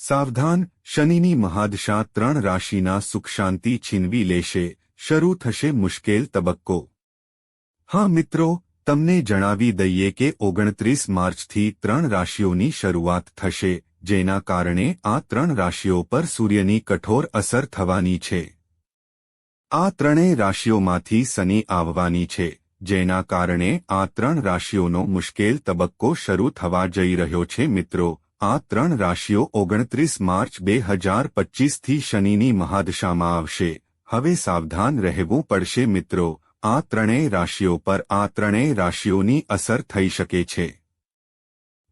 સાવધાન, શનિની મહાદશા 3 રાશિના સુખ શાંતિ છીનવી લેશે, શરૂ થશે મુશ્કેલ તબક્કો। હા મિત્રો, તમને જણાવી દઈએ કે 29 માર્ચથી 3 રાશિઓની શરૂઆત થશે, જેના કારણે આ 3 રાશિઓ પર સૂર્યની કઠોર અસર થવાની છે। આ ત્રણેય રાશિઓમાંથી શનિ આવવાની છે, જેના કારણે આ 3 રાશિઓનો મુશ્કેલ તબક્કો શરૂ થવા જઈ રહ્યો છે। મિત્રો, આ 3 રાશિઓ 29 માર્ચ 2025થી શનિની મહાદશામાં આવશે। હવે સાવધાન રહેવું પડશે મિત્રો, આ ત્રણેય રાશિઓ પર આ ત્રણેય રાશિઓની અસર થઈ શકે છે।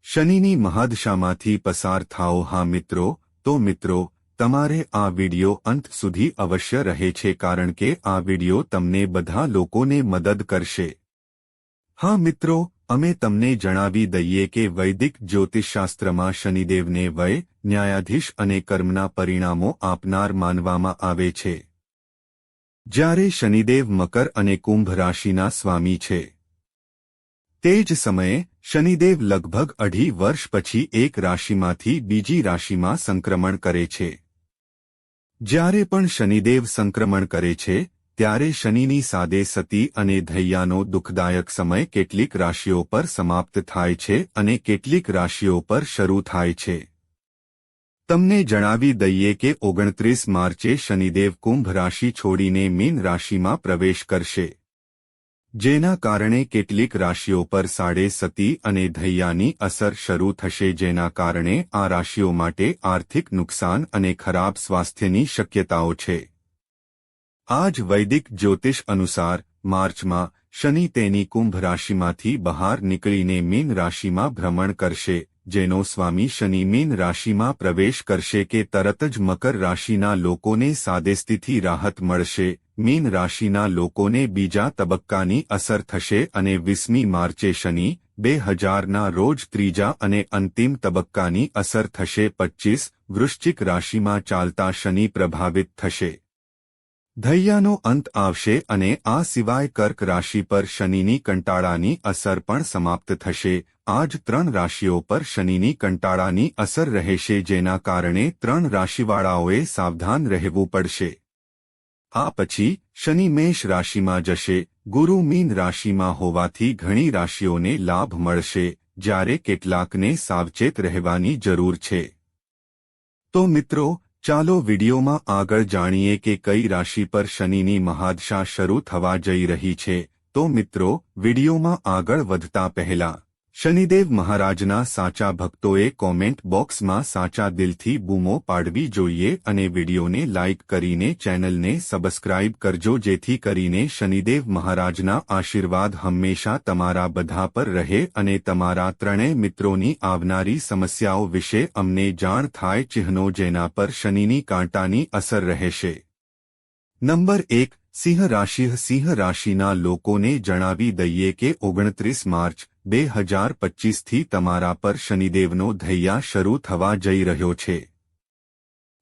શનિની મહાદશામાંથી પસાર થાઓ। હા મિત્રો, તો મિત્રો, તમારે આ વિડિયો અંત સુધી અવશ્ય રહે છે, કારણ કે આ વિડિયો તમને બધા લોકોને મદદ કરશે। હા મિત્રો, અમે તમને જણાવી દઈએ કે વૈદિક જ્યોતિષશાસ્ત્રમાં શનિદેવને વય, ન્યાયાધીશ અને કર્મના પરિણામો આપનાર માનવામાં આવે છે। જ્યારે શનિદેવ મકર અને કુંભ રાશિના સ્વામી છે, તે જ સમયે શનિદેવ લગભગ 2.5 વર્ષ પછી એક રાશિમાંથી બીજી રાશિમાં સંક્રમણ કરે છે। જ્યારે પણ શનિદેવ સંક્રમણ કરે છે, ત્યારે શનિની સાદે સતી અને ધૈયાનો દુઃખદાયક સમય કેટલીક રાશિઓ પર સમાપ્ત થાય છે અને કેટલીક રાશિઓ પર શરૂ થાય છે। તમને જણાવી દઈએ કે 29 માર્ચે શનિદેવ કુંભ રાશિ છોડીને મીન રાશિમાં પ્રવેશ કરશે, જેના કારણે કેટલીક રાશિઓ પર સાડે સતી અને ધૈયાની અસર શરૂ થશે, જેના કારણે આ રાશિઓ માટે આર્થિક નુકસાન અને ખરાબ સ્વાસ્થ્યની શક્યતાઓ છે। આ જ વૈદિક જ્યોતિષ અનુસાર માર્ચમાં શનિ તેની કુંભ રાશિમાંથી બહાર નીકળીને મીન રાશિમાં ભ્રમણ કરશે, જેનો સ્વામી શનિ મીન રાશિમાં પ્રવેશ કરશે કે તરત જ મકર રાશિના લોકોને સાદેસ્તીથી રાહત મળશે। મીન રાશિના લોકોને બીજા તબક્કાની અસર થશે અને 20મી માર્ચે શનિ 2000ના રોજ ત્રીજા અને અંતિમ તબક્કાની અસર થશે। 25 વૃશ્ચિક રાશિમાં ચાલતા શનિ પ્રભાવિત થશે, ધૈયાનો અંત આવશે અને આ સિવાય કર્ક રાશિ પર શનિની કંટાળાની અસર પણ સમાપ્ત થશે। આ જ 3 રાશિઓ પર શનિની કંટાળાની અસર રહેશે, જેના કારણે 3 રાશિવાળાઓએ સાવધાન રહેવું પડશે। આ પછી શનિ મેષ રાશિમાં જશે। ગુરુ મીન રાશિમાં હોવાથી ઘણી રાશિઓને લાભ મળશે, જ્યારે કેટલાકને સાવચેત રહેવાની જરૂર છે। તો મિત્રો, ચાલો વિડિયોમાં આગળ જાણીએ કે કઈ રાશિ પર શનિની મહાદશા શરૂ થવા જઈ રહી છે। તો મિત્રો, વિડિયોમાં આગળ વધતા પહેલા શનિદેવ મહારાજના સાચા ભક્તોએ કોમેન્ટ બોક્સમાં સાચા દિલથી બૂમો પાડવી જોઈએ અને વિડિયોને લાઇક કરીને ચેનલને સબસ્ક્રાઇબ કરજો, જેથી કરીને શનિદેવ મહારાજના આશીર્વાદ હંમેશા તમારા બધા પર રહે અને તમારા ત્રણેય મિત્રોની આવનારી સમસ્યાઓ વિશે અમને જાણ થાય। ચિહ્નો જેના પર શનિની કાંટાની અસર રહેશે। નંબર 1, સિંહ રાશિ। સિંહ રાશિના લોકોને જણાવી દઈએ કે 29 માર્ચ 2025થી તમારા પર શનિદેવનો ધૈયા શરૂ થવા જઈ રહ્યો છે,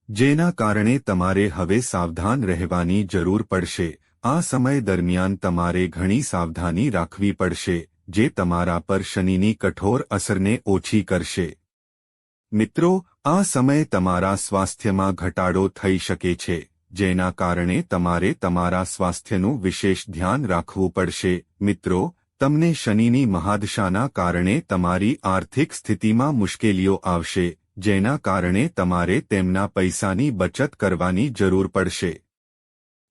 જેના કારણે તમારે હવે સાવધાન રહેવાની જરૂર પડશે। આ સમય દરમિયાન તમારે ઘણી સાવધાની રાખવી પડશે, જે તમારા પર શનિની કઠોર અસરને ઓછી કરશે। મિત્રો, આ સમયે તમારા સ્વાસ્થ્યમાં ઘટાડો થઈ શકે છે, જેના કારણે તમારે તમારા સ્વાસ્થ્યનું વિશેષ ધ્યાન રાખવું પડશે। મિત્રો, તમને શનિની મહાદશાના કારણે તમારી આર્થિક સ્થિતિમાં મુશ્કેલીઓ આવશે, જેના કારણે તમારે તેમના પૈસાની બચત કરવાની જરૂર પડશે।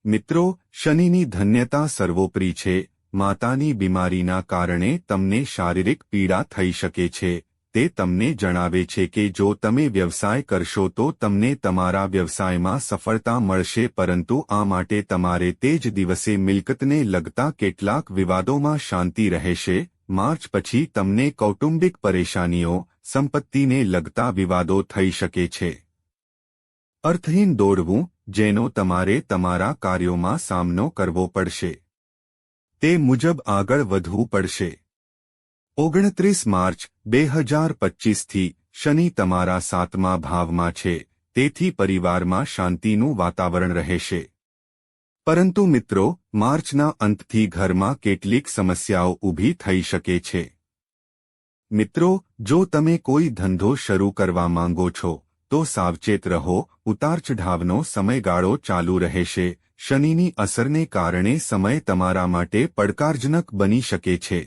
મિત્રો, શનિની ધન્યતા સર્વોપરી છે। માતાની બીમારીના કારણે તમને શારીરિક પીડા થઈ શકે છે। તે તમને જણાવે છે કે જો તમે વ્યવસાય કરશો તો તમને તમારા વ્યવસાયમાં સફળતા મળશે, પરંતુ આ માટે તમારે તે જ દિવસે મિલકતને લગતા કેટલાક વિવાદોમાં શાંતિ રહેશે। માર્ચ પછી તમને કૌટુંબિક પરેશાનીઓ, સંપત્તિને લગતા વિવાદો થઈ શકે છે। અર્થહીન દોડવું, જેનો તમારે તમારા કાર્યોમાં સામનો કરવો પડશે, તે મુજબ આગળ વધવું પડશે। 29 માર્ચ 2025થી શનિ તમારા 7મા ભાવમાં છે, તેથી પરિવારમાં શાંતિનું વાતાવરણ રહેશે। પરંતુ મિત્રો, માર્ચના અંતથી ઘરમાં કેટલીક સમસ્યાઓ ઊભી થઈ શકે છે। મિત્રો, જો તમે કોઈ ધંધો શરૂ કરવા માંગો છો, તો સાવચેત રહો. ઉતાર-ચઢાવનો સમયગાળો ચાલુ રહેશે. શનિની અસરને કારણે સમય તમારા માટે પડકારજનક બની શકે છે.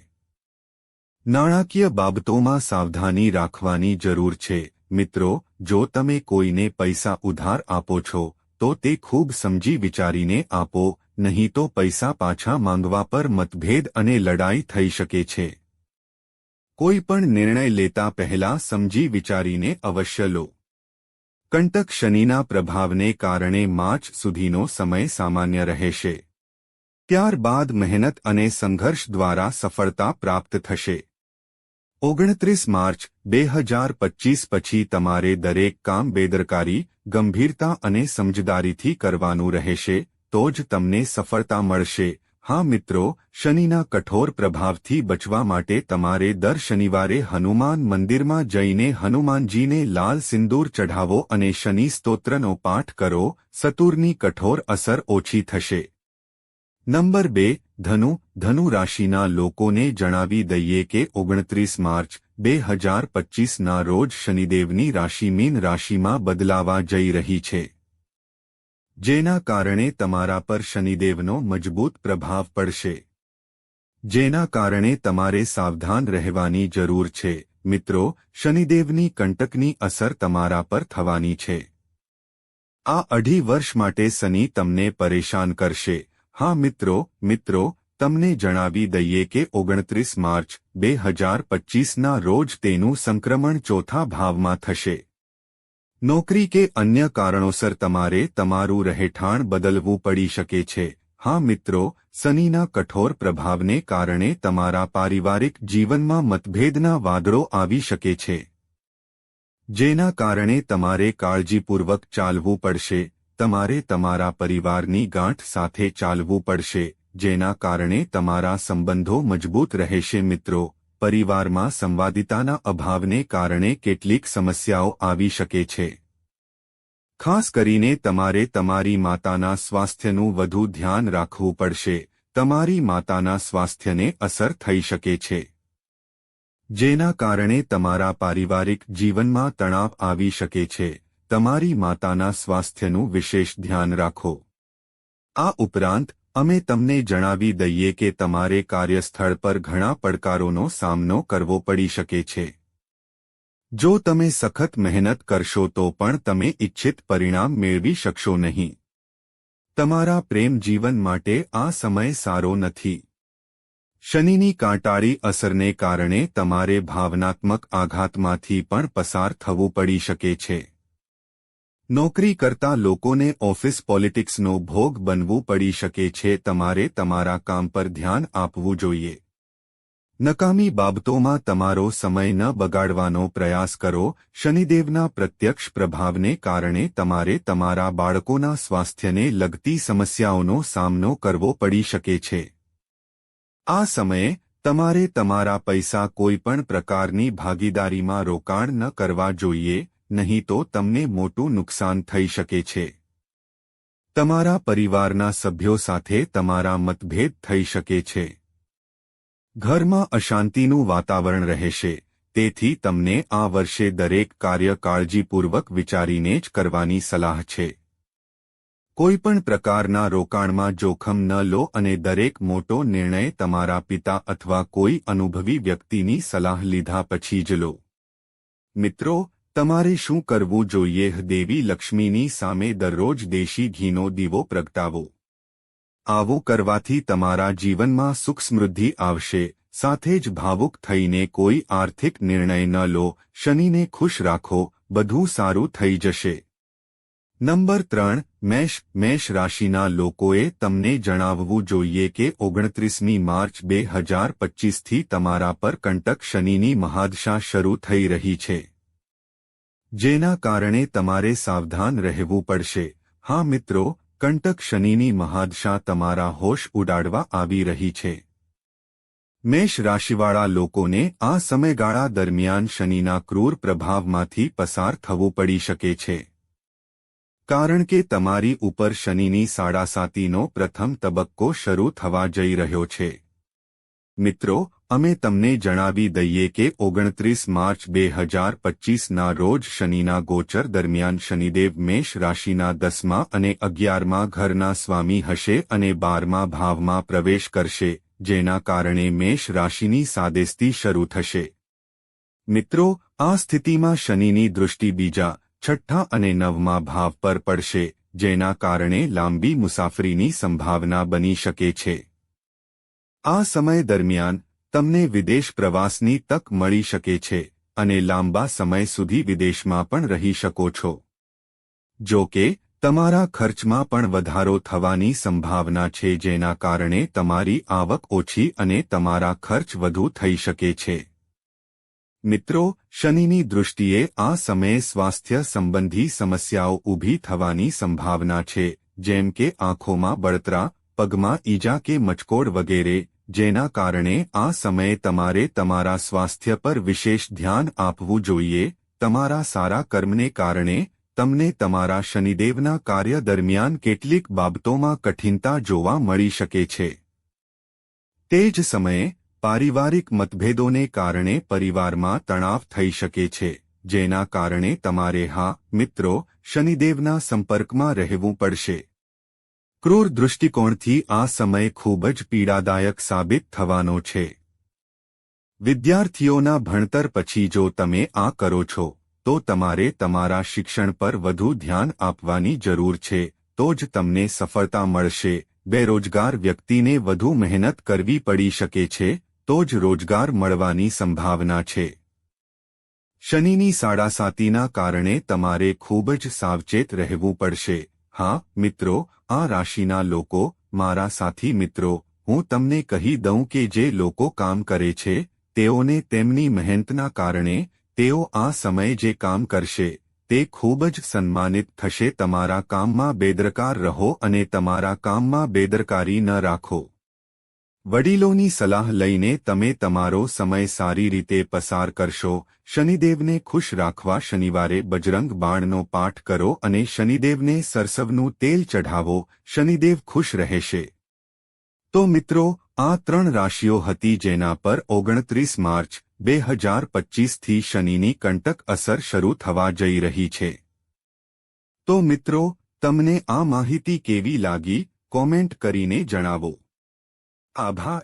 નાણાકીય બાબતોમાં સાવધાની રાખવાની જરૂર છે. મિત્રો, જો તમે કોઈને પૈસા ઉધાર આપો છો તો તે ખૂબ સમજી વિચારીને આપો, નહીં તો પૈસા પાછા માંગવા પર મતભેદ અને લડાઈ થઈ શકે છે. કોઈ પણ નિર્ણય લેતા પહેલા સમજી વિચારીને અવશ્ય લો. કંટક શનિના પ્રભાવને કારણે માર્ચ સુધીનો સમય સામાન્ય રહેશે. ત્યારબાદ મહેનત અને સંઘર્ષ દ્વારા સફળતા પ્રાપ્ત થશે. 29 માર્ચ 2025 પછી તમારે દરેક કામ બેદરકારી, ગંભીરતા અને સમજદારીથી કરવાનું રહેશે, તો જ તમને સફળતા મળશે. હા મિત્રો, શનિના કઠોર પ્રભાવથી બચવા માટે તમારે દર શનિવારે હનુમાન મંદિરમાં જઈને હનુમાનજીને લાલ સિંદૂર ચઢાવો અને શનિ સ્તોત્રનો પાઠ કરો. સતુરની કઠોર અસર ઓછી થશે. નંબર 2. ધનુ રાશિના લોકોને જણાવી દઈએ કે 29 માર્ચ 2025ના રોજ શનિદેવની રાશિ મીન રાશિમાં બદલાવા જઈ રહી છે, જેના કારણે તમારા પર શનિદેવનો મજબૂત પ્રભાવ પડશે, જેના કારણે તમારે સાવધાન રહેવાની જરૂર છે. મિત્રો, શનિદેવની કંટકની અસર તમારા પર થવાની છે. આ 2.5 વર્ષ માટે શનિ તમને પરેશાન કરશે. હા મિત્રો, તમને જણાવી દઈએ કે 29 માર્ચ 2025ના રોજ તેનું સંક્રમણ ચોથા ભાવમાં થશે. નોકરી કે અન્ય કારણોસર તમારે તમારું રહેઠાણ બદલવું પડી શકે છે. હા મિત્રો, શનિના કઠોર પ્રભાવને કારણે તમારા પારિવારિક જીવનમાં મતભેદના વાદળો આવી શકે છે, જેના કારણે તમારે કાળજીપૂર્વક ચાલવું પડશે. તમારે તમારા પરિવારની ગાંઠ સાથે ચાલવું પડશે, જેના કારણે તમારા સંબંધો મજબૂત રહેશે. મિત્રો, પરિવારમાં સંવાદિતાના અભાવને કારણે કેટલીક સમસ્યાઓ આવી શકે છે. ખાસ કરીને તમારે તમારી માતાના સ્વાસ્થ્યનું વધુ ધ્યાન રાખવું પડશે. તમારી માતાના સ્વાસ્થ્યને અસર થઈ શકે છે, જેના કારણે તમારા પારિવારિક જીવનમાં તણાવ આવી શકે છે. તમારી માતાના સ્વાસ્થ્યનું વિશેષ ધ્યાન રાખો. આ ઉપરાંત અમે તમને જણાવી દઈએ કે તમારે કાર્યસ્થળ પર ઘણા પડકારોનો સામનો કરવો પડી શકે છે. જો તમે સખત મહેનત કરશો તો પણ તમે ઇચ્છિત પરિણામ મેળવી શકશો નહીં. તમારા પ્રેમ જીવન માટે આ સમય સારો નથી. શનિની કાંટાળી અસરને કારણે તમારે ભાવનાત્મક આઘાતમાંથી પણ પસાર થવું પડી શકે છે. નોકરી કરતા લોકોને ઓફિસ પોલિટિક્સનો ભોગ બનવું પડી શકે છે. તમારે તમારા કામ પર ધ્યાન આપવું જોઈએ. નકામી બાબતોમાં તમારો સમય ન બગાડવાનો પ્રયાસ કરો. શનિદેવના પ્રત્યક્ષ પ્રભાવને કારણે તમારે તમારા બાળકોના સ્વાસ્થ્યને લગતી સમસ્યાઓનો સામનો કરવો પડી શકે છે. આ સમયે તમારે તમારા પૈસા કોઈપણ પ્રકારની ભાગીદારીમાં રોકાણ ન કરવા જોઈએ, નહીં તો તમને મોટું નુકસાન થઈ શકે છે. તમારા પરિવારના સભ્યો સાથે તમારા મતભેદ થઈ શકે છે. ઘરમાં અશાંતિનું વાતાવરણ રહેશે, તેથી તમને આ વર્ષે દરેક કાર્ય કાળજીપૂર્વક વિચારીને જ કરવાની સલાહ છે. કોઈપણ પ્રકારના રોકાણમાં જોખમ ન લો અને દરેક મોટો નિર્ણય તમારા પિતા અથવા કોઈ અનુભવી વ્યક્તિની સલાહ લીધા પછી જ લો. મિત્રો, તમારે શું કરવું જોઈએ? દેવી લક્ષ્મીની સામે દરરોજ દેશી ઘીનો દીવો પ્રગટાવો. આવું કરવાથી તમારા જીવનમાં સુખ સમૃદ્ધિ આવશે. સાથે જ ભાવુક થઈને કોઈ આર્થિક નિર્ણય ન લો. શનિને ખુશ રાખો, બધું સારું થઈ જશે. નંબર 3. મેષ રાશિના લોકોએ તમને જણાવવું જોઈએ કે 29મી માર્ચ 2025થી તમારા પર કંટક શનિની મહાદશા શરૂ થઈ રહી છે, જેના કારણે તમારે સાવધાન રહેવું પડશે. હા મિત્રો, કંટક શનિની મહાદશા તમારા હોશ ઉડાડવા આવી રહી છે. મેષ રાશિવાળા લોકોને આ સમયગાળા દરમિયાન શનિના ક્રૂર પ્રભાવમાંથી પસાર થવું પડી શકે છે, કારણ કે તમારી ઉપર શનિની સાડાસાતીનો પ્રથમ તબક્કો શરૂ થવા જઈ રહ્યો છે. મિત્રો, અમે તમને જણાવી દઈએ કે 29 માર્ચ 2025ના રોજ શનિના ગોચર દરમિયાન શનિદેવ મેષ રાશિના 10મા અને 11મા ઘરના સ્વામી હશે અને 12મા ભાવમાં પ્રવેશ કરશે, જેના કારણે મેષ રાશિની સાદેસ્તી શરૂ થશે. મિત્રો, આ સ્થિતિમાં શનિની દૃષ્ટિ બીજા, છઠ્ઠા અને 9મા ભાવ પર પડશે, જેના કારણે લાંબી મુસાફરીની સંભાવના બની શકે છે. આ સમય દરમિયાન તમને વિદેશ પ્રવાસની તક મળી શકે છે અને લાંબા સમય સુધી વિદેશમાં પણ રહી શકો છો. જો કે, તમારા ખર્ચમાં પણ વધારો થવાની સંભાવના છે, જેના કારણે તમારી આવક ઓછી અને તમારા ખર્ચ વધુ થઈ શકે છે. મિત્રો, શનિની દૃષ્ટિએ આ સમયે સ્વાસ્થ્ય સંબંધી સમસ્યાઓ ઊભી થવાની સંભાવના છે, જેમ કે આંખોમાં બળતરા, પગમાં ઈજા કે મચકોડ વગેરે, જેના કારણે આ સમયે તમારે તમારા સ્વાસ્થ્ય પર વિશેષ ધ્યાન આપવું જોઈએ. તમારા સારા કર્મને કારણે તમને તમારા શનિદેવના કાર્ય દરમિયાન કેટલીક બાબતોમાં કઠિનતા જોવા મળી શકે છે. તે જ સમયે પારિવારિક મતભેદોને કારણે પરિવારમાં તણાવ થઈ શકે છે, જેના કારણે તમારે મિત્રો, શનિદેવના સંપર્કમાં રહેવું પડશે. ક્રૂર દૃષ્ટિકોણથી આ સમય ખૂબ જ પીડાદાયક સાબિત થવાનો છે. વિદ્યાર્થીઓના ભણતર પછી જો તમે આ કરો છો, તો તમારે તમારા શિક્ષણ પર વધુ ધ્યાન આપવાની જરૂર છે, તો જ તમને સફળતા મળશે. બેરોજગાર વ્યક્તિને વધુ મહેનત કરવી પડી શકે છે, તો જ રોજગાર મળવાની સંભાવના છે. શનિની સાડાસાતીના કારણે તમારે ખૂબ જ સાવચેત રહેવું પડશે. મિત્રો, આ રાશિના લોકો, મારા સાથી મિત્રો, હું તમને કહી દઉં કે જે લોકો કામ કરે છે, તેઓને તેમની મહેનતના કારણે તેઓ આ સમયે જે કામ કરશે, તે ખૂબ જ સન્માનિત થશે. તમારા કામમાં બેદરકાર રહો અને તમારા કામમાં બેદરકારી ન રાખો. વડીલોની સલાહ લઈને તમે તમારો સમય સારી રીતે પસાર કરશો. શનિદેવને ખુશ રાખવા શનિવારે બજરંગ બાણનો પાઠ કરો અને શનિદેવને સરસવનું તેલ ચઢાવો. શનિદેવ ખુશ રહેશે. તો મિત્રો, આ 3 રાશિઓ હતી જેના પર 29 માર્ચ 2025થી શનિની કંટક અસર શરૂ થવા જઈ રહી છે. તો મિત્રો, તમને આ માહિતી કેવી લાગી, કોમેન્ટ કરીને જણાવો. આભાર.